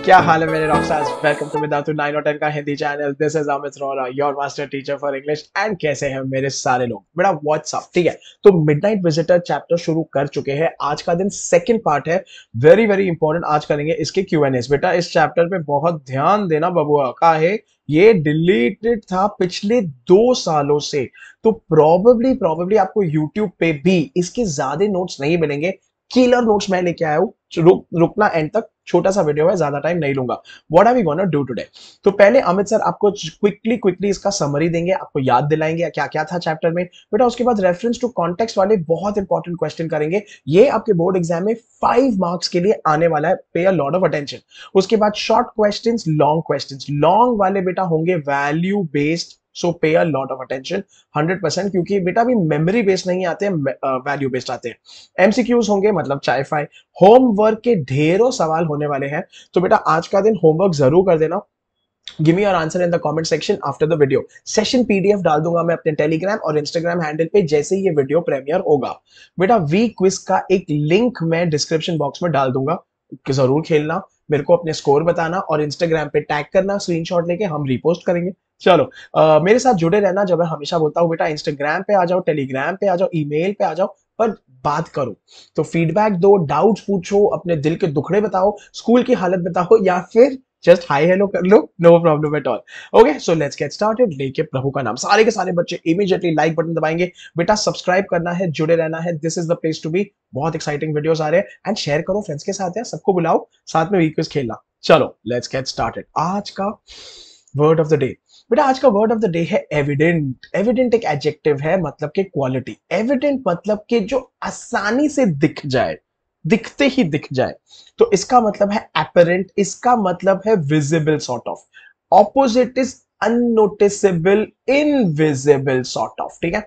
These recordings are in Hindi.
क्या हाल है मेरे रॉकस्टार्स। वेलकम टू विदाउट 9 और 10 का Hindi channel. This is Amit Rohra, your master teacher for English. And कैसे हैं मेरे सारे लोग? मेरा व्हाट्सअप ठीक है। तो मिडनाइट विजिटर चैप्टर शुरू कर चुके हैं। आज का दिन सेकंड पार्ट है, वेरी वेरी इंपॉर्टेंट। आज करेंगे इसके Q&As। बेटा इस चैप्टर पे बहुत ध्यान देना बबुआ का है। ये डिलीटेड था पिछले 2 सालों से, तो प्रॉबेबली आपको यूट्यूब पे भी इसके ज्यादा नोट्स नहीं मिलेंगे। किलर नोट्स मैं लेके आया हूँ। रुकना एंड तक, छोटा सा वीडियो है, ज्यादा टाइम नहीं लूंगा। What are we gonna do today? तो पहले अमित सर आपको क्विकली इसका समरी देंगे, आपको याद दिलाएंगे क्या क्या था चैप्टर में। बेटा उसके बाद रेफरेंस टू कॉन्टेक्स्ट वाले बहुत इंपॉर्टेंट क्वेश्चन करेंगे। ये आपके बोर्ड एग्जाम में 5 मार्क्स के लिए आने वाला है। पे अ लॉट ऑफ अटेंशन। उसके बाद short questions, long questions. Long वाले बेटा होंगे वैल्यू बेस्ड, सो पे अ लॉट ऑफ अटेंशन 100%, क्योंकि बेटा अभी मेमोरी बेस्ड नहीं आते हैं, वैल्यू बेस्ड आते हैं। एमसीक्यूज होंगे, मतलब चाय फाई। होमवर्क के ढेरों सवाल होने वाले हैं, तो बेटा आज का दिन होमवर्क जरूर कर देना। Give me your answer in the comment section after the video. Session PDF डाल दूंगा मैं अपने टेलीग्राम और इंस्टाग्राम हैंडल पे जैसे ही ये वीडियो प्रीमियर होगा। बेटा वी क्विज का एक लिंक मैं डिस्क्रिप्शन बॉक्स में डाल दूंगा, जरूर खेलना। मेरे को अपने स्कोर बताना और इंस्टाग्राम पे टैग करना, स्क्रीनशॉट लेके हम रिपोस्ट करेंगे। चलो मेरे साथ जुड़े रहना। जब मैं हमेशा बोलता हूँ बेटा इंस्टाग्राम पे आ जाओ, टेलीग्राम पे आ जाओ, ईमेल पे आ जाओ, पर बात करो। तो फीडबैक दो, डाउट्स पूछो, अपने दिल के दुखड़े बताओ, स्कूल की हालत बताओ, या फिर जस्ट हाई हेलो कर लो, no problem at all. Okay so let's get started. लेके प्रभु का नाम। सारे के सारे बच्चे इमीडिएटली लाइक बटन दबाएंगे। बेटा सब्सक्राइब करना है, जुड़े रहना है। This is the place to be. बहुत एक्साइटिंग वीडियोस आ रहे हैं। एंड शेयर करो फ्रेंड्स के साथ, है सबको बुलाओ, साथ में वीक्विज खेलना। चलो लेट्स गेट स्टार्टेड। आज का वर्ड ऑफ द डे। बेटा आज का वर्ड ऑफ द डे है एविडेंट। एविडेंट एक एडजेक्टिव है, मतलब के क्वालिटी। एविडेंट मतलब के जो आसानी से दिख जाए, दिखते ही दिख जाए। तो इसका मतलब है apparent, इसका मतलब है visible sort of। opposite is unnoticeable, invisible sort of, ठीक है।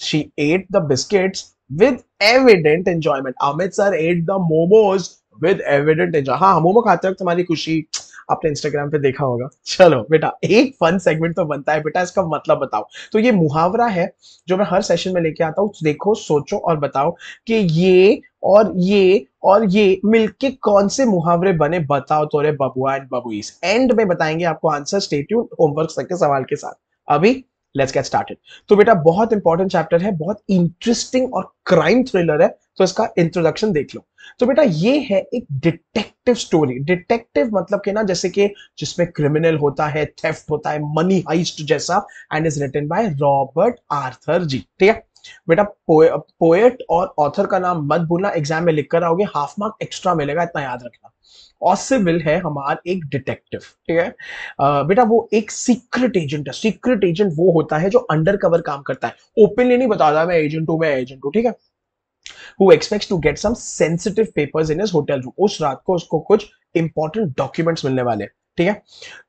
she ate the biscuits with evident enjoyment। Amit sir ate the momos with evident enjoy। हाँ मोमो खाते वक्त तुम्हारी खुशी आपने इंस्टाग्राम पे देखा होगा। चलो बेटा एक फन सेगमेंट तो बनता है। बेटा इसका मतलब बताओ। तो ये मुहावरा है जो मैं हर सेशन में लेके आता हूँ। देखो सोचो और बताओ कि ये और ये और ये मिलके कौन से मुहावरे बने, बताओ तो रे बबुआ एंड बबुईस। एंड में बताएंगे आपको आंसर। स्टे ट्यून्ड होमवर्क के सवाल के साथ। अभी लेट्स गेट स्टार्टेड। तो बेटा बहुत इंपॉर्टेंट चैप्टर है, बहुत इंटरेस्टिंग और क्राइम थ्रिलर है, तो इसका इंट्रोडक्शन देख लो। तो बेटा ये है एक डिटेक्टिव स्टोरी। डिटेक्टिव मतलब कि ना, जैसे कि जिसमें क्रिमिनल होता है, थेफ्ट होता है, मनी हाइस्ट जैसा। And is written by Robert Arthur ji, ठीक है। बेटा पोएट और ऑथर का नाम मत भूलना, एग्जाम में लिख कर आओगे, हाफ मार्क एक्स्ट्रा मिलेगा, इतना याद रखना। ऑसिबल है हमारा एक डिटेक्टिव, ठीक है। बेटा वो एक सीक्रेट एजेंट है। सीक्रेट एजेंट वो होता है जो अंडर कवर काम करता है, ओपनली नहीं बताता मैं एजेंट हूं, मैं एजेंट हूं, ठीक है। who expects to get some sensitive papers in his hotel room। उस रात को उसको कुछ इंपॉर्टेंट डॉक्यूमेंट्स मिलने वाले, ठीक है।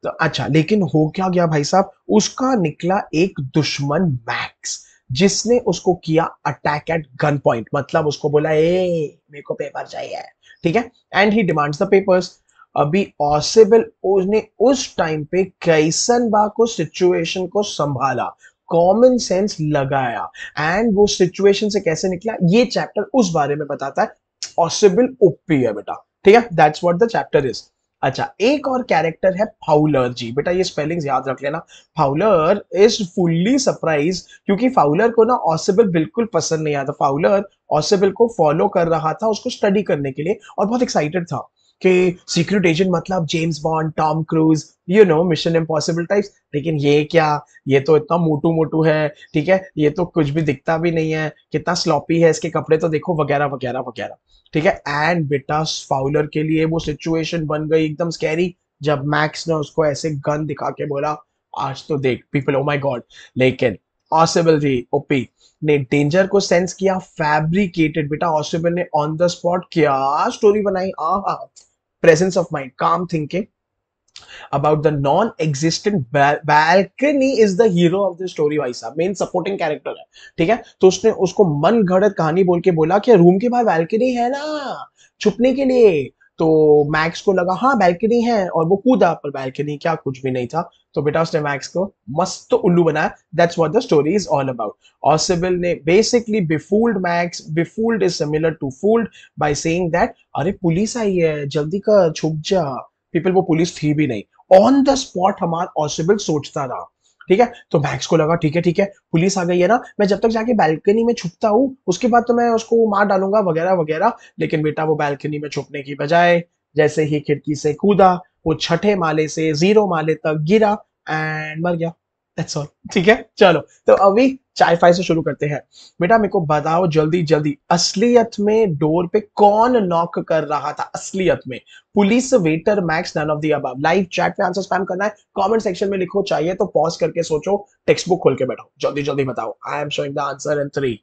तो अच्छा, लेकिन हो क्या गया भाई साहब, उसका निकला एक दुश्मन मैक्स, जिसने उसको किया अटैक एट गन पॉइंट। मतलब उसको बोला ए मेरे को पेपर चाहिए, ठीक है। And he demands the papers. अभी ऑसिबल उसने उस टाइम पे कैसन बा को सिचुएशन को संभाला, कॉमन सेंस लगाया, एंड वो सिचुएशन से कैसे निकला, ये चैप्टर उस बारे में बताता है। पॉसिबल ओपी है बेटा, ठीक है। That's what the chapter is. अच्छा, एक और कैरेक्टर है फाउलर जी। बेटा ये स्पेलिंग्स याद रख लेना। फाउलर इज फुल्ली सरप्राइज, क्योंकि फाउलर को ना ऑसिबल बिल्कुल पसंद नहीं आता। फाउलर ऑसिबल को फॉलो कर रहा था, उसको स्टडी करने के लिए, और बहुत एक्साइटेड था कि सीक्रेट एजेंट मतलब James bond, Tom cruise, mission impossible types. लेकिन ये क्या, ये तो इतना मोटू मोटू है, ठीक है, ये तो कुछ भी दिखता भी नहीं है, कितना स्लॉपी है, इसके कपड़े तो देखो, वगैरह वगैरह वगैरह, ठीक है। एंड बेटा फाउलर के लिए वो सिचुएशन बन गई एकदम स्कैरी, जब मैक्स ने उसको ऐसे गन दिखा के बोला आज तो देख पीपल, ओ माय गॉड। लेकिन ऑसिबल जी ओपी ने डेंजर को सेंस किया, फैब्रिकेटेड। बेटा ऑसिबल ने ऑन द स्पॉट क्या स्टोरी बनाई, आहा, presence of mind, calm thinking about the non-existent balcony is the hero of the story। भाई साहब मेन सपोर्टिंग कैरेक्टर है, ठीक है। तो उसने उसको मन घड़त कहानी बोल के बोला कि रूम के बाहर बैल्कनी है ना छुपने के लिए। तो मैक्स को लगा हाँ बैल्कनी है, और वो कूदा, पर बैल्कनी क्या, कुछ भी नहीं था। तो बेटा उसने मैक्स को मस्त उल्लू बनाया। That's what the story is all about. Ausable ने basically befooled Max. Befooled is similar to fooled by saying that अरे पुलिस आई है, जल्दी कर, छुप जा। पीपल वो पुलिस थी भी नहीं। ऑन द स्पॉट हमारा ऑसिबल सोचता रहा, ठीक है। तो मैक्स को लगा ठीक है पुलिस आ गई है ना, मैं जब तक जाके बैल्कनी में छुपता हूँ उसके बाद तो मैं उसको मार डालूंगा वगैरह वगैरह। लेकिन बेटा वो बैल्कनी में छुपने की बजाय जैसे ही खिड़की से कूदा, वो छठे माले से 0 माले तक गिरा एंड मर गया। That's all. ठीक है, चलो तो अभी चाय फाय से शुरू करते हैं। बेटा मेरे को बताओ जल्दी जल्दी, असलियत में डोर पे कौन नॉक कर रहा था असलियत में? Police, waiter, Max, none of the above? Live chat में आंसर स्पैम करना है, कमेंट सेक्शन में लिखो, चाहिए तो पॉज करके सोचो, टेक्स्ट बुक खोल के बैठो, जल्दी जल्दी बताओ। आई am showing the answer in 3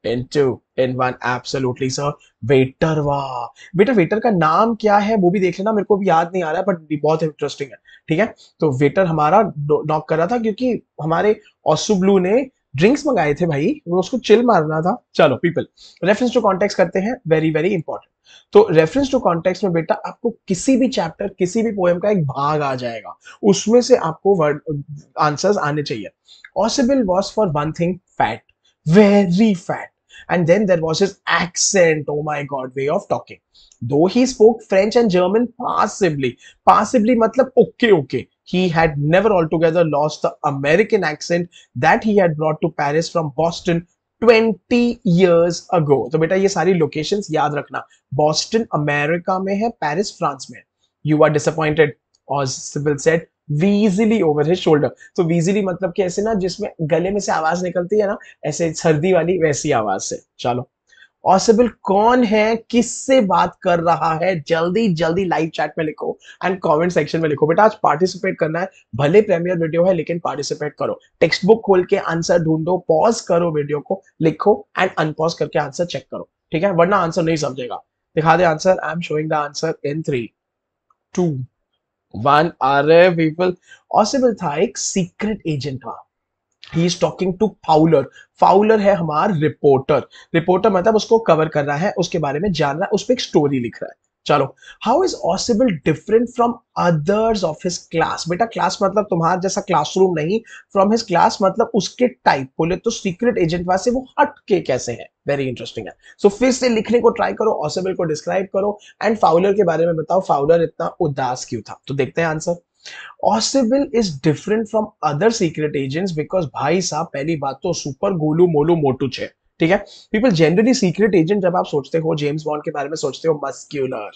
in 2 in 1। Absolutely sir, waiter. वाह बेटा, वेटर का नाम क्या है वो भी देख लेना, मेरे को भी याद नहीं आ रहा है बट बहुत इंटरेस्टिंग है। ठीक है, तो वेटर हमारा नॉक कर रहा था क्योंकि हमारे ओसुब्लू ने ड्रिंक्स मंगाए थे भाई, वो उसको चिल मारना था। चलो पीपल, रेफरेंस टू कॉन्टेक्स्ट करते हैं, वेरी वेरी इंपॉर्टेंट। तो रेफरेंस टू कॉन्टेक्स्ट में बेटा आपको किसी भी चैप्टर किसी भी पोएम का एक भाग आ जाएगा, उसमें से आपको वर्ड आंसर्स आने चाहिए। Osibel was for one thing fat, very fat. And then there was his accent, oh my god, way of talking. Though he spoke French and German passively, passively matlab okay. He had never altogether lost the American accent that he had brought to Paris from Boston 20 years ago. तो बेटा ये सारी लोकेशंस याद रखना, बॉस्टन अमेरिका में है, पेरिस फ्रांस में है। You are disappointed, Osibel said, wheezily over his shoulder. तो wheezily मतलब कि ऐसे ना जिसमें गले में से आवाज निकलती है ना, ऐसे सर्दी वाली वैसी आवाज से। चलो, ऑसिबल कौन है, किससे बात कर रहा है, जल्दी जल्दी लाइव चैट में लिखो एंड कमेंट सेक्शन में लिखो। बेटा आज पार्टिसिपेट करना है, भले प्रीमियर वीडियो है लेकिन पार्टिसिपेट करो। टेक्स्ट बुक खोल के आंसर ढूंढो, पॉज करो वीडियो को, लिखो एंड अनपॉज करके आंसर चेक करो, ठीक है, वरना आंसर नहीं समझेगा। दिखा दे answer. I am showing the answer in 3 2 1। अरे पीपल, ऑसिबल था एक सीक्रेट एजेंट था। He is talking to Fowler. Fowler है हमारा रिपोर्टर। रिपोर्टर मतलब उसको कवर कर रहा है, उसके बारे में जान रहा है, उस पर एक स्टोरी लिख रहा है। चलो, how is ऑसिबल different from others of his class? बेटा क्लास मतलब तुम्हारा जैसा क्लासरूम नहीं, फ्रॉम हिज क्लास मतलब उसके टाइप। बोले तो सीक्रेट एजेंट से वो हट के कैसे है, वेरी इंटरेस्टिंग है। सो फिर से लिखने को ट्राई करो, ऑसिबल को डिस्क्राइब करो एंड फाउलर के बारे में बताओ, फाउलर इतना उदास क्यों था। तो देखते हैं answer. Oswald is different from other secret agents because भाई साहब पहली बात तो सुपर गोलू मोलू मोटू छे। ठीक है, पीपल जनरली सीक्रेट एजेंट जब आप सोचते हो जेम्स बॉन्ड के बारे में सोचते हो मस्क्यूलर,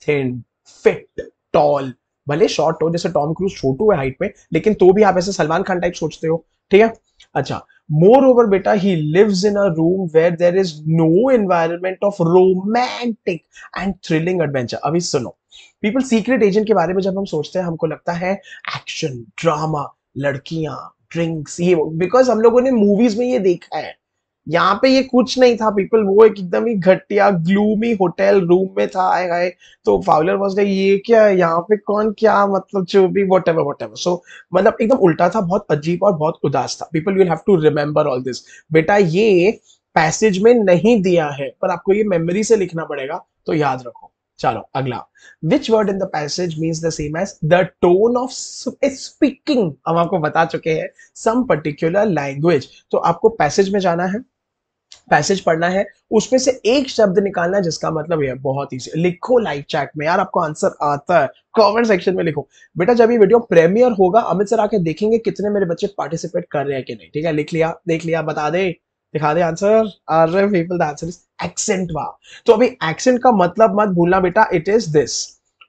थिन, फिट, टॉल, भले शॉर्ट हो जैसे टॉम क्रूज छोटू है हाइट में, लेकिन तो भी आप ऐसे सलमान खान टाइप सोचते हो। ठीक है, अच्छा, मोर ओवर बेटा he lives in a room where there is no environment of romantic and thrilling adventure. अभी सुनो पीपल, सीक्रेट एजेंट के बारे में जब हम सोचते हैं हमको लगता है एक्शन, ड्रामा, लड़कियां, ड्रिंक्स, ये बिकॉज हम लोगों ने मूवीज में ये देखा है। यहाँ पे ये कुछ नहीं था पीपल, वो एक एकदम ही घटिया ग्लूमी होटल रूम में था। आए हाय, तो फाउलर वाज लाइक ये क्या है यहाँ पे, कौन क्या, मतलब जो भी व्हाटएवर। सो मतलब एकदम उल्टा था, बहुत अजीब और बहुत उदास था। People will have to remember all this. बेटा ये पैसेज में नहीं दिया है पर आपको ये मेमोरी से लिखना पड़ेगा, तो याद रखो। चलो अगला, which word in the passage means the same as the tone of speaking? हम आपको बता चुके हैं, सम पर्टिकुलर लैंग्वेज। तो आपको पैसेज में जाना है, पैसेज पढ़ना है, उसमें से एक शब्द निकालना है जिसका मतलब ये है। बहुत ही लिखो लाइव चैट में यार, आपको आंसर आता है, कमेंट सेक्शन में लिखो। बेटा जब ये वीडियो प्रीमियर होगा अमित सर आके देखेंगे कितने मेरे बच्चे पार्टिसिपेट कर रहे हैं कि नहीं। ठीक है, लिख लिया, देख लिया, बता दे, दिखा दे आंसर। अरे people, the answer is accent. वाह, तो अभी एक्सेंट का मतलब मत भूलना बेटा, it is this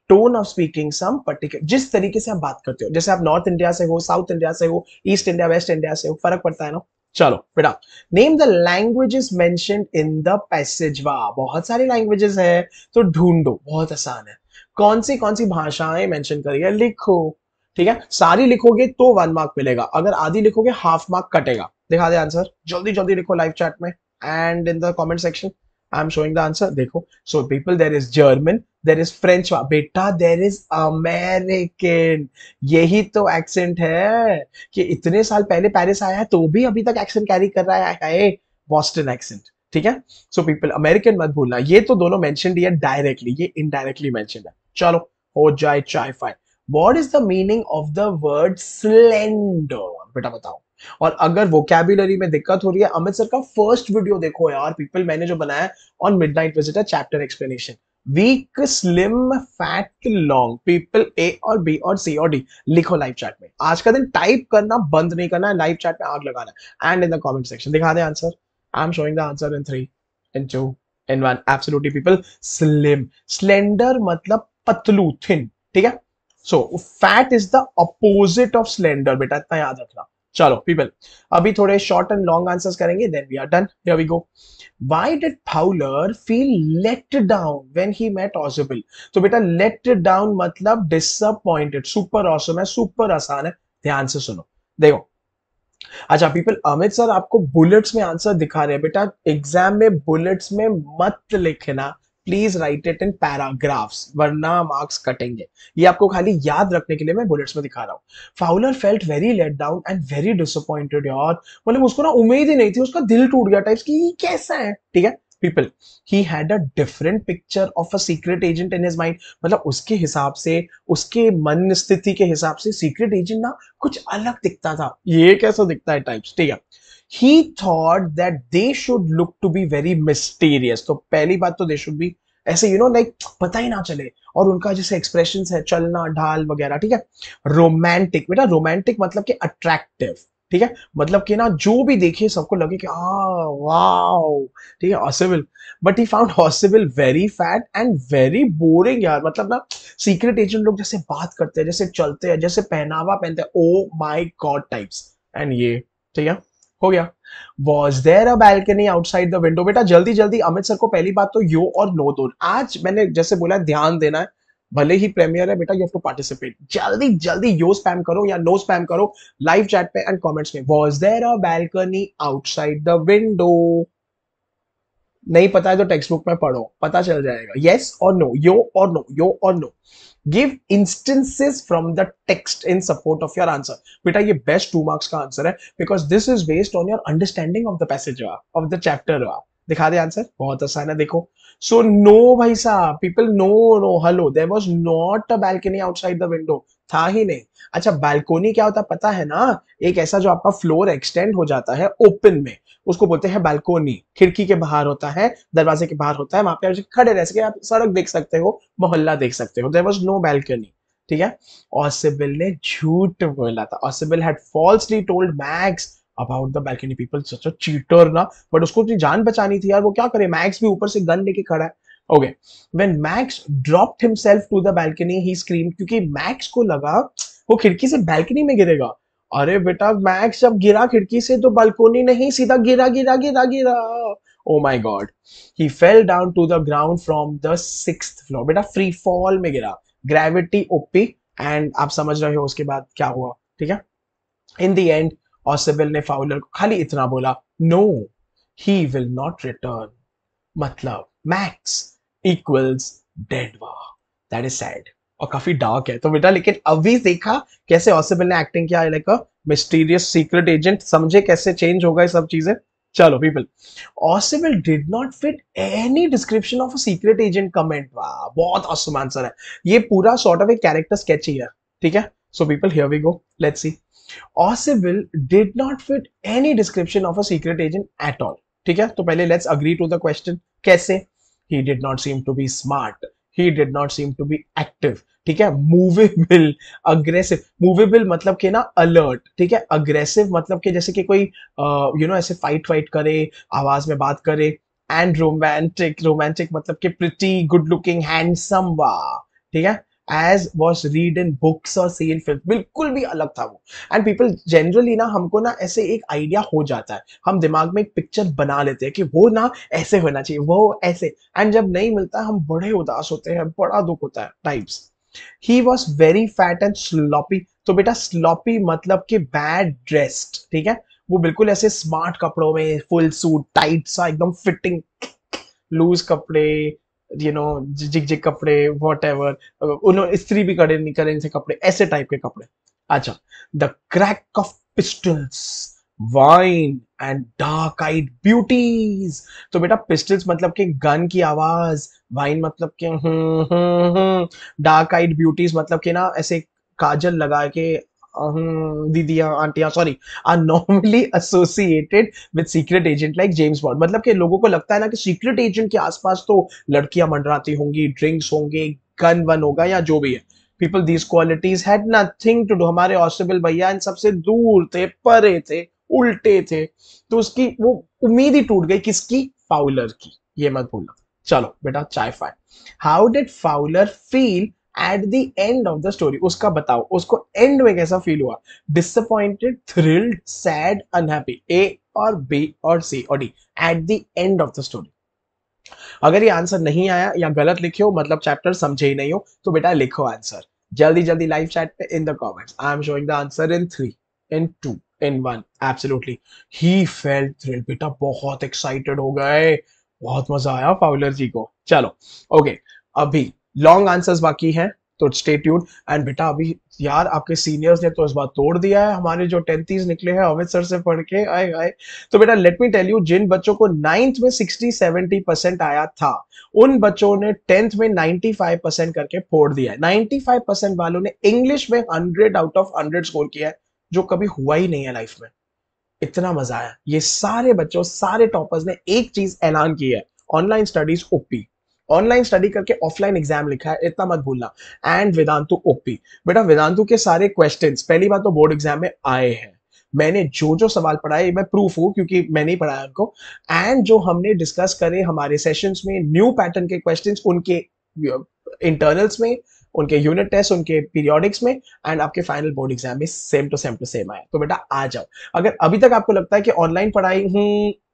tone of speaking some particular, जिस तरीके से आप बात करते हो, जैसे आप नॉर्थ इंडिया से हो, साउथ इंडिया से हो, ईस्ट इंडिया, वेस्ट इंडिया से हो, फर्क पड़ता है ना। चलो बेटा, name the languages mentioned in the passage. वाह, बहुत सारी लैंग्वेजेस है, तो ढूंढो, बहुत आसान है। कौन सी भाषाएं मेंशन करी है, लिखो। ठीक है, सारी लिखोगे तो 1 मार्क मिलेगा, अगर आधी लिखोगे हाफ मार्क कटेगा। दिखा दे आंसर, जल्दी जल्दी लिखो लाइव चैट में and in the comment section. I am showing the answer, देखो। So people, there is German, there is French. बेटा देयर इज अमेरिकन। यही तो एक्सेंट है कि इतने साल पहले पेरिस आया है तो भी अभी तक एक्सेंट कैरी कर रहा है, बॉस्टन एक्सेंट। ठीक है, सो पीपल अमेरिकन मत भूलना। ये तो दोनों मेंशन है डायरेक्टली, ये इनडायरेक्टली मेंशन है। चलो हो जाए चाय fine. What is the meaning of the word slender? बेटा बताओ। और अगर वोकैबुलरी में दिक्कत हो रही है, अमित सर का फर्स्ट वीडियो देखो यार पीपल, मैंने जो बनाया on Midnight Visitor chapter explanation, weak, slim, fat, long, people A और बी और सी और डी लिखो लाइव चैट में। आज का दिन टाइप करना बंद नहीं करना है, लाइव चैट में आग लगाना है and in the comment section दिखा दे answer. I am showing the answer in 3 in 2 in 1। Absolutely people, slim, slender मतलब पतलू, थिन, ठीक है। So fat is the opposite of slender, बेटा इतना याद रखना। चलो पीपल, अभी थोड़े शॉर्ट एंड लॉन्ग आंसर्स करेंगे, then we are done. Here we go. Why did Fowler feel let down when he met Ozable? तो बेटा let down मतलब disappointed, super awesome है, super आसान है, ध्यान से सुनो। देखो, अच्छा पीपल, अमित सर आपको बुलेट्स में आंसर दिखा रहे हैं, बेटा एग्जाम में बुलेट्स में मत लिखना, please right it in paragraphs वरना मार्क्स कटेंगे। ये आपको खाली याद रखने के लिए मैं बुलेट्स में दिखा रहा हूँ। Fowler felt very let down and very disappointed यार, मतलब उसको ना उम्मीद ही नहीं थी, उसका दिल टूट गया टाइप्स की, ये कैसा है, ठीक है। People, he had a different picture of a secret agent in his mind, मतलब उसके हिसाब से, उसके मन स्थिति के हिसाब से सीक्रेट एजेंट ना कुछ अलग दिखता था। ये कैसा दिखता है टाइप्स, ठीक है। He thought that they should look to be very mysterious, तो पहली बात तो they should be ऐसे लाइक पता ही ना चले, और उनका जैसे एक्सप्रेशंस है, चलना ढाल वगैरह, ठीक है। रोमांटिक, बेटा रोमांटिक मतलब कि अट्रैक्टिव, ठीक है, मतलब कि ना जो भी देखे सबको लगे कि वाओ, ठीक है। Ausable, but he found Ausable very fat and very boring यार, मतलब ना सीक्रेट एजेंट लोग जैसे बात करते हैं, जैसे चलते हैं, जैसे पहनावा पहनते हैं, oh my God types, and ये, ठीक है, हो गया। Was there a balcony outside the window, बेटा जल्दी जल्दी अमित सर को पहली बात तो यो और नो दो, आज मैंने जैसे बोला ध्यान देना है, भले ही प्रीमियर है बेटा, यू हैव टू पार्टिसिपेट, जल्दी जल्दी यो स्पैम करो या नो स्पैम करो लाइव चैट पे एंड कमेंट्स में। Was there a balcony outside the window, नहीं पता है तो टेक्स्ट बुक में पढ़ो, पता चल जाएगा। यस और नो, यो और नो, यो और no. Give instances from the text in support of your answer, बेटा ये बेस्ट 2 मार्क्स का आंसर है, because this is based on your understanding of the passage of the chapter. दिखा दे आंसर, बहुत आसान है, देखो। सो नो भाई साहब, people no, no hello, there was not a balcony outside the window, था ही नहीं। अच्छा बालकोनी क्या होता है पता है ना, एक ऐसा जो आपका फ्लोर एक्सटेंड हो जाता है ओपन में, उसको बोलते हैं बालकोनी। खिड़की के बाहर होता है, दरवाजे के बाहर होता है, वहां पे आप खड़े रह सके, आप सड़क देख सकते हो, मोहल्ला देख सकते हो। देयर वाज नो बालकनी, ठीक है। ऑसिबल ने झूठ बोला था, ऑसिबल had falsely told max about the balcony. People such a cheater ना, बट उसको अपनी जान बचानी थी यार, वो क्या करे, मैक्स भी ऊपर से गन लेके खड़ा है। Okay, when Max dropped himself to the balcony he screamed, क्योंकि मैक्स को लगा वो खिड़की से बालकनी में गिरेगा। अरे बेटा मैक्स जब गिरा खिड़की से तो बालकोनी नहीं, सीधा गिरा गिरा गिरा गिरा। Oh my God, he fell down to the ground from the 6th floor, बेटा फ्री फॉल में गिरा, ग्रेविटी ओपी, एंड आप समझ रहे हो उसके बाद क्या हुआ, ठीक है। इन द एंड ऑसिबल ने फाउलर को खाली इतना बोला, no he will not return, मतलब मैक्स इक्वल्स डेड, वाह दैट इज सैड और काफी डार्क है। तो बेटा लेकिन अभी देखा कैसे ऑसिबल ने एक्टिंग किया like a mysterious secret agent, समझे कैसे चेंज हो गए सब चीजें। चलो people, Ossible did not fit any description of a secret agent comment, वाह बहुत ऑसम आंसर है, ये पूरा सॉर्ट ऑफ एक कैरेक्टर स्केच ही है, ठीक है। So people here we go, let's see. Ossible did not fit any description of a secret agent at all, ठीक है। तो पहले let's agree to the question, कैसे। He did not seem to be smart, he did not seem to be active, ठीक है। Movable, aggressive, movable मतलब कि ना alert, ठीक है। aggressive मतलब कि जैसे कि कोई ऐसे फाइट वाइट करे, आवाज में बात करे। एंड रोमांटिक, रोमांटिक मतलब कि pretty, good looking, handsome, वाह, ठीक है। As was read in books और सीन फिल्म, बिल्कुल भी अलग था वो। एंड पीपल जनरली ना हमको ना ऐसे एक आइडिया हो जाता है, हम दिमाग में एक पिक्चर बना लेते हैं कि वो ना ऐसे होना चाहिए, वो ऐसे, एंड जब नहीं मिलता हम बड़े उदास होते हैं, बड़ा दुख होता है types. He was very fat and sloppy, तो बेटा स्लॉपी मतलब कि बैड ड्रेस्ड, ठीक है। वो बिल्कुल ऐसे स्मार्ट कपड़ों में, फुल सूट टाइट सा एकदम फिटिंग, लूज कपड़े, जिग जिग कपड़े, वॉट एवर, उन्होंने इस्त्री भी करे नहीं करे इनसे कपड़े, ऐसे टाइप के कपड़े। अच्छा, the crack of pistols, wine and dark eyed beauties, तो बेटा पिस्टल्स मतलब कि गन की आवाज, वाइन मतलब कि डार्क आइड ब्यूटीज मतलब कि ना ऐसे काजल लगा के दीदियां आंटियां sorry are normally associated with secret agent like James Bond. मतलब कि लोगों को लगता है ना कि सीक्रेट एजेंट के आसपास तो लड़कियां मंडराती होंगी, ड्रिंक्स होंगे, गन वन होगा या जो भी है। People these qualities had nothing to do. हमारे ऑसिबल भैया इन सबसे दूर थे, परे थे, उल्टे थे। तो उसकी वो उम्मीद ही टूट गई, किसकी? फाउलर की। ये मत भूलना। चलो बेटा चाय फाय। How did Fowler feel at the end of the story? उसका बताओ, उसको एंड में कैसा फील हुआ? Disappointed, thrilled, sad, unhappy? A और बी और सी और D at the end of the story. अगर ये आंसर नहीं आया या गलत लिखे हो मतलब चैप्टर समझे ही नहीं हो तो बेटा लिखो आंसर जल्दी जल्दी लाइव चैट पे in the comments. I am showing the answer in 3 in 2 in 1। Absolutely he felt thrill. बेटा बहुत एक्साइटेड हो गए, बहुत मजा आया फाउलर जी को। चलो ओके, अभी लॉन्ग आंसर्स बाकी हैं तो स्टे ट्यून्ड। एंड बेटा अभी यार आपके सीनियर्स ने तो इस बार तोड़ दिया है, हमारे जो टेंथीज निकले हैं अमित सर से पढ़ के, आए आए। तो बेटा लेट मी टेल यू, जिन बच्चों को 9th में 60-70% आया था उन बच्चों ने 10th में 95% करके फोड़ दिया है। 95% वालों ने इंग्लिश में 100 आउट ऑफ 100 स्कोर किया है, जो कभी हुआ ही नहीं है लाइफ में। इतना मजा आया। ये सारे बच्चों, सारे टॉपर्स ने एक चीज ऐलान की है, online studies OP. Online study करके ऑफलाइन एग्जाम लिखा है, इतना मत भूलना। And Vedantu OP. बेटा वेदांतु के सारे क्वेश्चंस पहली बात तो बोर्ड एग्जाम में आए हैं। मैंने जो जो सवाल पढ़ाए मैं प्रूफ हूं क्योंकि मैंने ही पढ़ाया उनको। एंड जो हमने डिस्कस करे हमारे सेशंस में न्यू पैटर्न के क्वेश्चंस उनके इंटरनल्स में, उनके यूनिट टेस्ट, उनके पीरियोडिक्स में, एंड आपके फाइनल बोर्ड एग्जाम में सेम टू सेम आया। तो बेटा आ जाओ। अगर अभी तक आपको लगता है कि ऑनलाइन पढ़ाई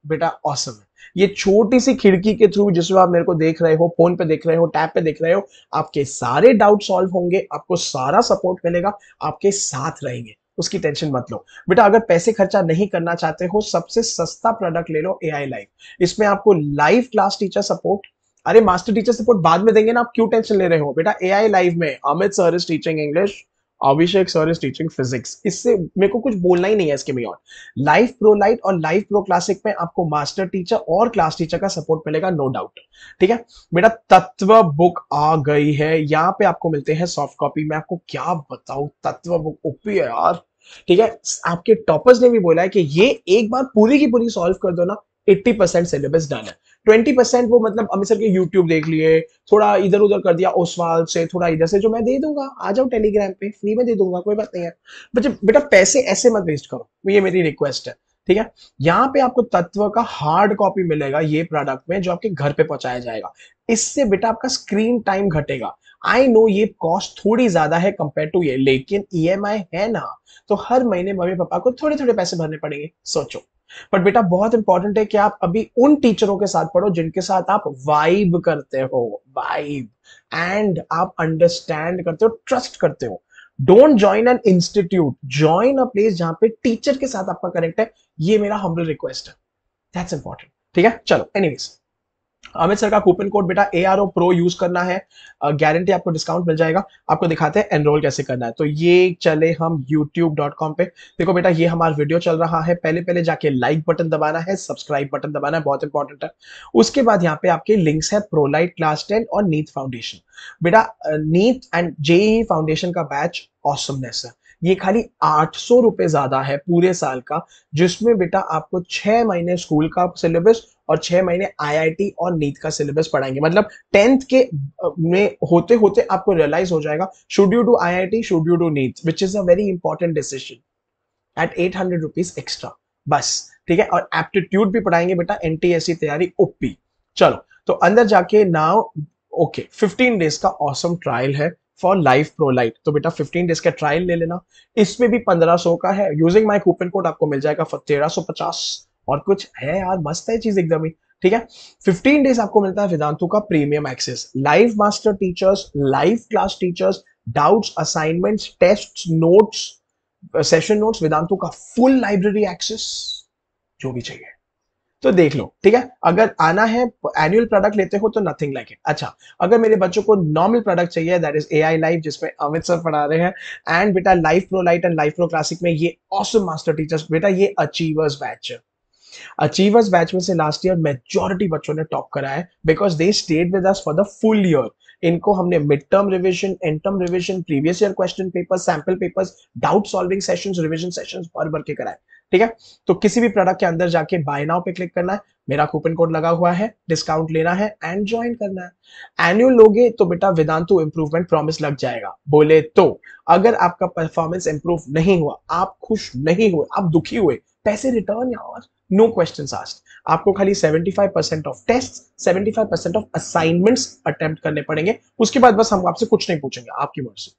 बेटा ऑसम है। ये छोटी सी खिड़की के थ्रू जिसमें आप मेरे को देख रहे हो, फोन पे देख रहे हो, टैब पे देख रहे हो, आपके सारे डाउट सॉल्व होंगे, आपको सारा सपोर्ट मिलेगा, आपके साथ रहेंगे, उसकी टेंशन मत लो। बेटा अगर पैसे खर्चा नहीं करना चाहते हो, सबसे सस्ता प्रोडक्ट ले लो AI लाइव। इसमें आपको लाइव क्लास टीचर सपोर्ट, अरे मास्टर टीचर सपोर्ट बाद में देंगे ना, आप क्यों टेंशन ले रहे हो? बेटा AI लाइव में Amit sir is teaching English, Abhishek sir is teaching physics. इससे मेरे को कुछ बोलना ही नहीं है इसके बियॉन्ड। लाइव प्रो लाइट और लाइव प्रो क्लासिक में आपको मास्टर टीचर और क्लास टीचर का सपोर्ट मिलेगा, नो डाउट। ठीक है बेटा, तत्व बुक आ गई है, यहाँ पे आपको मिलते हैं सॉफ्ट कॉपी। मैं आपको क्या बताऊं, तत्व बुक ओपी है यार। ठीक है, आपके टॉपर्स ने भी बोला है कि ये एक बार पूरी की पूरी सॉल्व कर दो ना, 80% सिलेबस डन है। 20% वो मतलब अमित सर के यूट्यूब देख लिए, थोड़ा इधर उधर कर दिया ओसवाल से, थोड़ा इधर से, जो मैं दे दूंगा, आ जाओ टेलीग्राम पे, फ्री में दे दूंगा, कोई बात नहीं है। बच्चे बेटा पैसे ऐसे मत वेस्ट करो, ये मेरी रिक्वेस्ट है। ठीक है, यहाँ पे आपको तत्व का हार्ड कॉपी मिलेगा ये प्रोडक्ट में, जो आपके घर पे पहुंचाया जाएगा। इससे बेटा आपका स्क्रीन टाइम घटेगा। आई नो ये कॉस्ट थोड़ी ज्यादा है कंपेयर टू ये, लेकिन EMI है ना, तो हर महीने मम्मी पापा को थोड़े थोड़े पैसे भरने पड़ेंगे, सोचो। बट बेटा बहुत इंपॉर्टेंट है कि आप अभी उन टीचरों के साथ पढ़ो जिनके साथ आप वाइब करते हो, वाइब, एंड आप अंडरस्टैंड करते हो, ट्रस्ट करते हो। Don't join an institute, join a place जहां पे टीचर के साथ आपका कनेक्ट है। ये मेरा हम्बल रिक्वेस्ट है, दैट्स इंपॉर्टेंट। ठीक है चलो, एनीवेज अमित सर का कूपन कोड बेटा ARO प्रो यूज करना है, गारंटी आपको डिस्काउंट मिल जाएगा। आपको दिखाते हैं एनरोल कैसे करना है। तो ये चले हम youtube.com पे। देखो बेटा ये हमारा वीडियो चल रहा है, पहले पहले जाके लाइक बटन दबाना है, सब्सक्राइब बटन दबाना है, बहुत इंपॉर्टेंट है। उसके बाद यहाँ पे आपके लिंक्स है प्रोलाइट क्लास 10 और नीट फाउंडेशन। बेटा नीट एंड JEE फाउंडेशन का बैच ऑसमनेस है। ये खाली 800 रुपए ज्यादा है पूरे साल का, जिसमें बेटा आपको 6 महीने स्कूल का सिलेबस और 6 महीने IIT और नीट का सिलेबस पढ़ाएंगे। मतलब 10th के में होते होते आपको रियलाइज हो जाएगा, should you do IIT, should you do NEET, which is a very important decision at 800 rupees extra, बस। ठीक है, और एप्टीट्यूड भी पढ़ाएंगे बेटा, NTSC तैयारी OP। चलो तो अंदर जाके नाउ, ओके 15 डेज का ऑसम ट्रायल है फॉर लाइफ प्रो लाइट। तो बेटा 15 डेज का ट्रायल ले लेना, इसमें भी 1500 का है। यूजिंग माय कूपन कोड आपको मिल जाएगा 1350 और कुछ है यार, मस्त है चीज एकदम ही। ठीक है, 15 डेज आपको मिलता है वेदांतु का premium access, live master teachers, live class teachers, doubts, assignments, test notes, session notes, Vedantu का फुल लाइब्रेरी एक्सेस, जो भी चाहिए तो देख लो। ठीक है, अगर आना है एनुअल प्रोडक्ट लेते हो तो नथिंग लाइक इट। अच्छा, अगर मेरे बच्चों को नॉर्मल प्रोडक्ट चाहिए, दैट इज AI लाइव जिसमें अमित सर पढ़ा रहे हैं, एंड बेटा life pro light and life pro classic में ये ऑसम मास्टर टीचर्स, बेटा ये अचीवर्स बैच है। अचीवर्स बैच में से लास्ट ईयर मेजॉरिटी बच्चों ने टॉप करा है because they stayed with us for the full year. इनको हमने mid term revision, and term revision, previous year question paper, sample papers, doubt solving sessions, revision sessions भर भर के कराए। ठीक है, तो किसी भी प्रोडक्ट के अंदर जाके बाय नाउ पे क्लिक करना है, मेरा कूपन कोड लगा हुआ है, डिस्काउंट लेना है एंड ज्वाइन करना है। एनुअल लोगे तो बेटा वेदांतु इंप्रूवमेंट प्रॉमिस लग जाएगा। बोले तो अगर आपका परफॉर्मेंस इंप्रूव नहीं हुआ, आप खुश नहीं हुए, आप दुखी हुए, पैसे रिटर्न यार, नो क्वेश्चंस आस्क्ड। आपको खाली 75% of test, 75% of assignments attempt करने पड़ेंगे, उसके बाद बस हम आपसे कुछ नहीं पूछेंगे, आपकी मर्जी।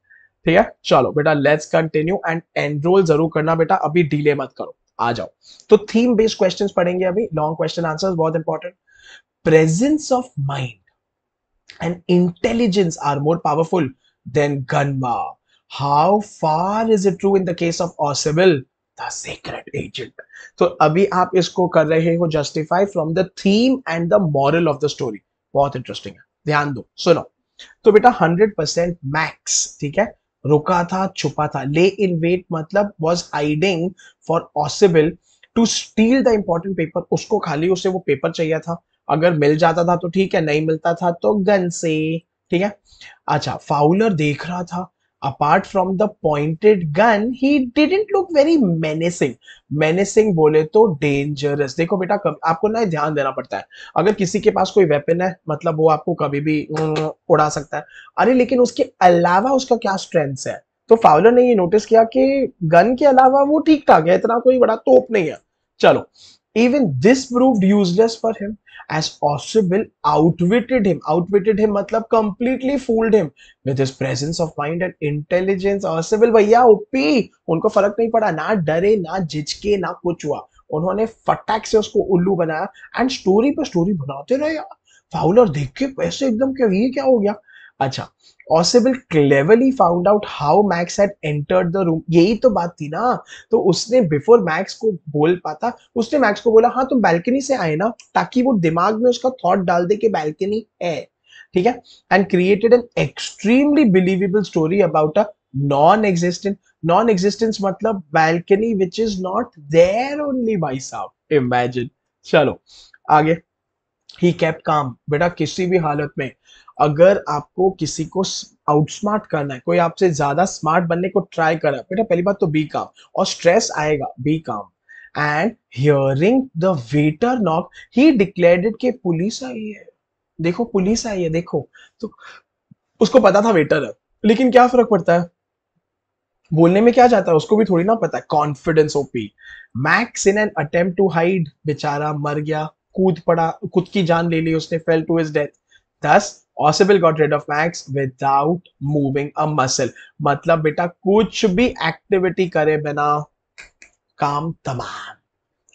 ठीक है, चलो बेटा लेट्स कंटिन्यू एंड एनरोल जरूर करना बेटा, अभी डिले मत करो, आ जाओ। तो थीम बेस्ड क्वेश्चंस पढ़ेंगे अभी, लॉन्ग क्वेश्चन आंसर्स बहुत important. Presence of mind and intelligence are more powerful than Ganma. How far is it true in the case of Oswald, the secret agent? तो अभी आप इसको कर रहे हो justify from the theme and the moral of the story. बहुत इंटरेस्टिंग है, ध्यान दो, सुनो। तो बेटा 100% मैक्स, ठीक है, रुका था, छुपा था, ले इन वेट मतलब was hiding for Oswald to steal the important paper। उसको खाली उसे वो पेपर चाहिए था, अगर मिल जाता था तो ठीक है, नहीं मिलता था तो गन से। ठीक है, अच्छा फाउलर देख रहा था, apart from the pointed gun he didn't look very menacing. Menacing बोले तो डेंजरस। देखो बेटा आपको ना ध्यान देना पड़ता है, अगर किसी के पास कोई वेपन है मतलब वो आपको कभी भी उड़ा सकता है, अरे लेकिन उसके अलावा उसका क्या स्ट्रेंथ है। तो फाउलर ने ये नोटिस किया कि गन के अलावा वो ठीक ठाक है, इतना कोई बड़ा तोप नहीं है। चलो, even this proved useless for him as Oswald outwitted him। Outwitted him मतलब completely fooled him with his presence of mind and intelligence। Oswald भैया ओपी, उनको फर्क नहीं पड़ा, ना डरे ना झिझके ना कुछ हुआ, उन्होंने फटाक से उसको उल्लू बनाया एंड स्टोरी पे स्टोरी बनाते रहे यार। फाउलर देख के पैसे एकदम, क्या ये क्या हो गया। अच्छा, Oswald cleverly found out how Max had entered the room। यही तो बात थी ना, तो उसने बिफोर मैक्स को बोल पाता, उसने मैक्स को बोला हाँ तुम बैल्कनी से आए ना, ताकि वो दिमाग में उसका थॉट डाल दे कि बैल्कनी है। ठीक है, and created an extremely believable story about a non existent. Non existence मतलब balcony which is not there only, भाई साहब इमेजिन। चलो आगे। ही केप्ट काम। बेटा किसी भी हालत में अगर आपको किसी को आउटस्मार्ट करना है, कोई आपसे ज्यादा स्मार्ट बनने को ट्राई कर रहा है, बेटा पहली बात तो बी काम, और स्ट्रेस आएगा, बी काम। And hearing the waiter knock he declared it कि पुलिस आई है, देखो पुलिस आई है देखो। तो उसको पता था वेटर है, लेकिन क्या फर्क पड़ता है, बोलने में क्या जाता है, उसको भी थोड़ी ना पता है। कॉन्फिडेंस ओपी। Max in an attempt to hide बेचारा मर गया, कूद पड़ा, खुद की जान ले ली उसने, fell to his death. Thus Oswald got rid of Max without moving a muscle। मतलब बेटा कुछ भी एक्टिविटी करे बिना काम तमाम।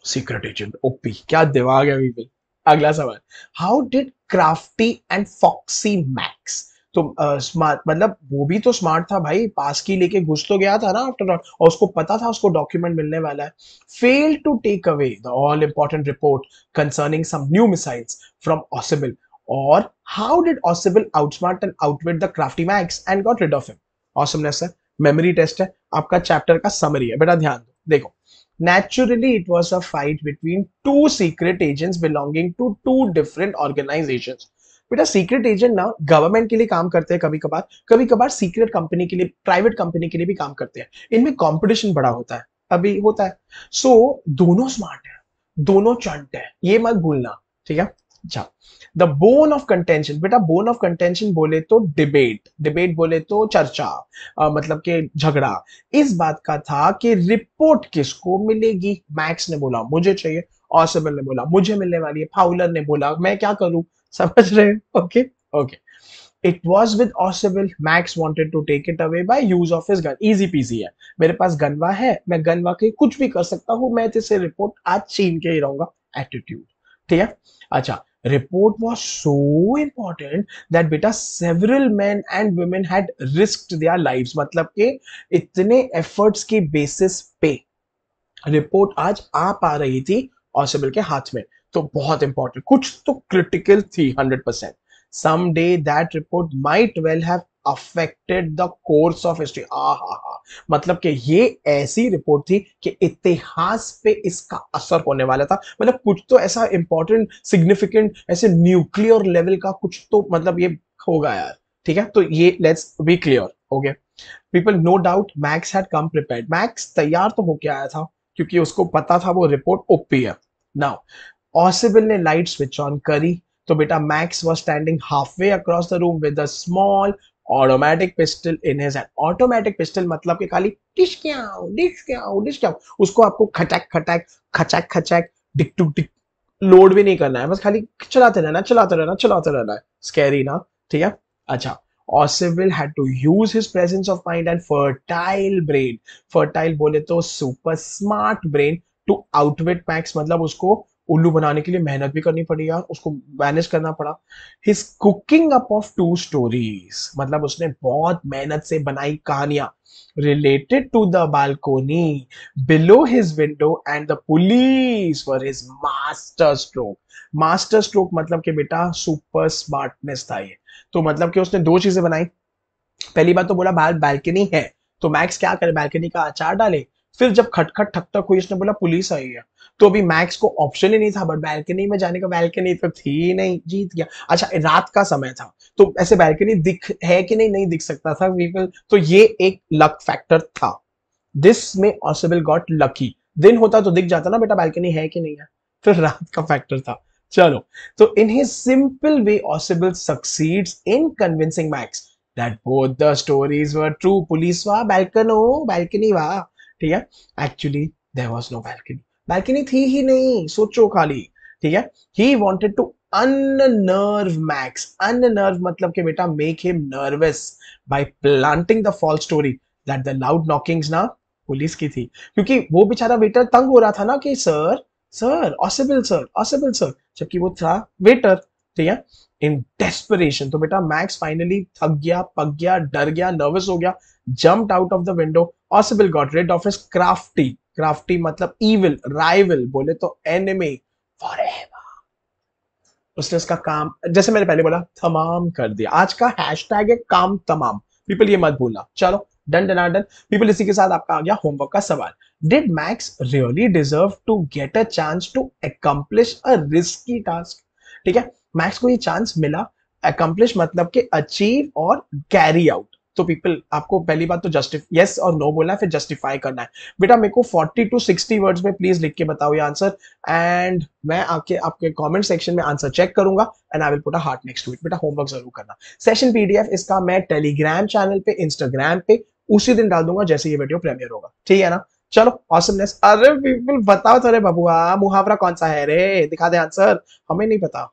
सीक्रेट एजेंट ओपी, क्या दिमाग है पीपल। अगला सवाल, how did crafty and foxy Max. तो स्मार्ट मतलब वो भी तो स्मार्ट था भाई, पास की लेके घुस तो गया था ना आफ्टर ऑल, और उसको पता था उसको डॉक्यूमेंट मिलने वाला है। Fail to take away the all important report concerning some new missiles from Oswald। और how did Oswald outsmart and outwit the crafty Max and got rid of him। Awesomeness है, मेमोरी टेस्ट है, आपका चैप्टर का समरी है बेटा, ध्यान दो। देखो, naturally it was a fight between two secret agents belonging to two different organizations। बेटा सीक्रेट एजेंट ना गवर्नमेंट के लिए काम करते हैं, कभी कभार सीक्रेट कंपनी के लिए, प्राइवेट कंपनी के लिए भी काम करते हैं, इनमें कंपटीशन बड़ा होता है, अभी होता है। सो दोनों स्मार्ट है, दोनों चंट है, ये मत भूलना। ठीक है, अच्छा द बोन ऑफ कंटेंशन। बेटा बोन ऑफ कंटेंशन बोले तो डिबेट, डिबेट बोले तो चर्चा, मतलब के झगड़ा इस बात का था कि रिपोर्ट किसको मिलेगी। मैक्स ने बोला मुझे चाहिए, ऑसबल ने बोला मुझे मिलने वाली है, फाउलर ने बोला मैं क्या करूं। समझ रहे हो, okay okay. It was with ऑसबल, Max wanted to take it away by use of his gun. Easy PG है, मेरे पास गनवा है, मैं गनवा के कुछ भी कर सकता हूं, मैं तेरे रिपोर्ट आज छीन के ही रहूंगा एटीट्यूड। ठीक है, अच्छा report was so important that बेटा several men and women had risked their lives। मतलब के इतने efforts के basis पे रिपोर्ट आज आ पा रही थी Oswald के हाथ में, तो बहुत इंपॉर्टेंट, कुछ तो क्रिटिकल थी 100%। Someday that report might well have affected the course of history। मतलब कि ये ऐसी रिपोर्ट थी कि इतिहास पे इसका असर होने वाला था। मतलब कुछ तो ऐसा इंपॉर्टेंट सिग्निफिकेंट ऐसे न्यूक्लियर लेवल का कुछ तो मतलब ये होगा यार। ठीक है, तो ये let's be clear. Okay people, no doubt Max had come prepared. Max तैयार तो होके आया था क्योंकि उसको पता था वो रिपोर्ट ओपी है। नाउ ऑसिबल ने लाइट स्विच ऑन करी तो बेटा max was standing halfway across the room with a small automatic pistol in his hand. Automatic pistol मतलब कि खाली dish Kyaw dish Kyaw dish Kyaw, उसको आपको खटक खटक खचक खचक डिक टुक डिक लोड भी नहीं करना है, बस खाली चलाते रहना चलाते रहना चलाते रहना है। स्कैरी ना? ठीक है। अच्छा, Oswald had to use his presence of mind and fertile brain, fertile बोले तो super smart brain to outwit Max, मतलब उसको उल्लू बनाने के लिए मेहनत भी करनी पड़ी यार, उसको मैनेज करना पड़ा। His cooking up of two stories, मतलब उसने बहुत मेहनत से बनाई कहानियां related to the balcony below his window and the police were his master stroke. Master stroke मतलब कि बेटा सुपर स्मार्टनेस था ये। तो मतलब कि उसने दो चीजें बनाई। पहली बात तो बोला बाहर बैल्कनी है, तो मैक्स क्या करे, बैल्कनी का अचार डाले। फिर जब खटखट ठक ठक हुई, इसने बोला पुलिस आई है। तो अभी मैक्स को ऑप्शन ही नहीं था बट बैल्कनी में जाने का, बैल्कनी तो थी ही नहीं, जीत गया। अच्छा रात का समय था तो ऐसे बैल्कनी दिख है कि नहीं, नहीं दिख सकता था पीपल, तो ये एक लक फैक्टर था। दिस में ऑसिबल गॉट लकी। दिन होता तो दिख जाता ना बेटा बैल्कनी है कि नहीं है, फिर रात का फैक्टर था। चलो, तो इन हिज सिंपल वे ऑसिबल succeeds in convincing Max that both the stories were true. Police वाह बैल्कनो बैल्कनी वाह। ठीक है, actually there was no balcony, balcony थी ही नहीं, सोचो खाली। ठीक है, he wanted to unnerve Max, unnerve मतलब कि बेटा make him nervous by planting the false story that the loud knockings ना पुलिस की थी, क्योंकि वो बेचारा वेटर तंग हो रहा था ना कि सर सर ऑसिबल सर ऑसिबल सर, जबकि वो था वेटर। ठीक है, इन डेस्परेशन तो बेटा मैक्स फाइनली थक गया, पक गया, डर गया, नर्वस हो गया, jumped out of the window. ऑसिबल got rid of his crafty, crafty मतलब इविल, राइवल बोले तो एनिमी फॉरएवर। उसने उसका काम जैसे मैंने पहले बोला तमाम कर दिया। आज का हैशटैग है काम तमाम, पीपल ये मत भूलना। चलो डन डन डन पीपल, इसी के साथ आपका आ गया होमवर्क का सवाल। Did Max really deserve to get a chance to accomplish a risky task? ठीक है, मैक्स को ये चांस मिला, अकम्प्लिश मतलब कि अचीव और कैरी आउट। तो पीपल आपको पहली बात तो जस्टिफाई यस और नो बोलना है, फिर जस्टिफाई करना है। बेटा मेरे को 40 टू 60 वर्ड्स में प्लीज लिख के बताओ ये आंसर, एंड मैं आके आपके कमेंट सेक्शन में आंसर चेक करूंगा and I will put a heart next to it. बेटा होमवर्क जरूर करना। सेशन पीडीएफ इसका मैं टेलीग्राम चैनल पे, इंस्टाग्राम पे उसी दिन डाल दूंगा जैसे ये वीडियो प्रीमियर होगा। ठीक है ना? चलो ऑसमनेस। अरे पीपल बताओ तो रे बबुआ, मुहावरा कौन सा है रे, दिखा दे आंसर, हमें नहीं पता।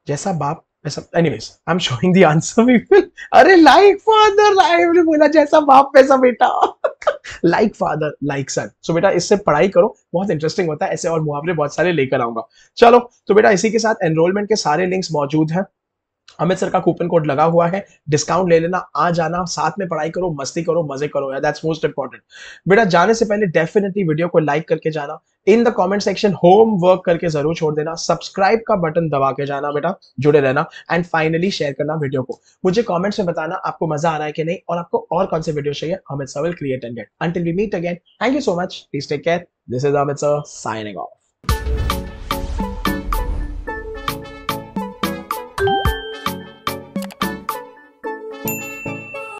जैसा बाप वैसा, anyways I am showing the answer people. अरे लाइक फादर, आई ने बोला जैसा बाप वैसा बेटा। लाइक फादर लाइक सन। सो बेटा इससे पढ़ाई करो, बहुत इंटरेस्टिंग होता है, ऐसे और मुहावरे बहुत सारे लेकर आऊंगा। चलो तो बेटा इसी के साथ एनरोलमेंट के सारे लिंक्स मौजूद हैं, अमित सर का कूपन कोड लगा हुआ है, डिस्काउंट ले लेना, आ जाना, साथ में पढ़ाई करो, मस्ती करो, मजे करो यार, दैट्स मोस्ट इंपॉर्टेंट। बेटा जाने से पहले डेफिनेटली वीडियो को लाइक करके जाना, इन द कमेंट सेक्शन होमवर्क करके जरूर छोड़ देना, सब्सक्राइब का बटन दबा के जाना बेटा, जुड़े रहना, एंड फाइनली शेयर करना वीडियो को। मुझे कमेंट्स में बताना आपको मजा आ रहा है कि नहीं, और आपको और कौन से वीडियो चाहिए, Amit sir will create and get. Until we meet again, thank you so much, please take care, this is Amit sir signing of.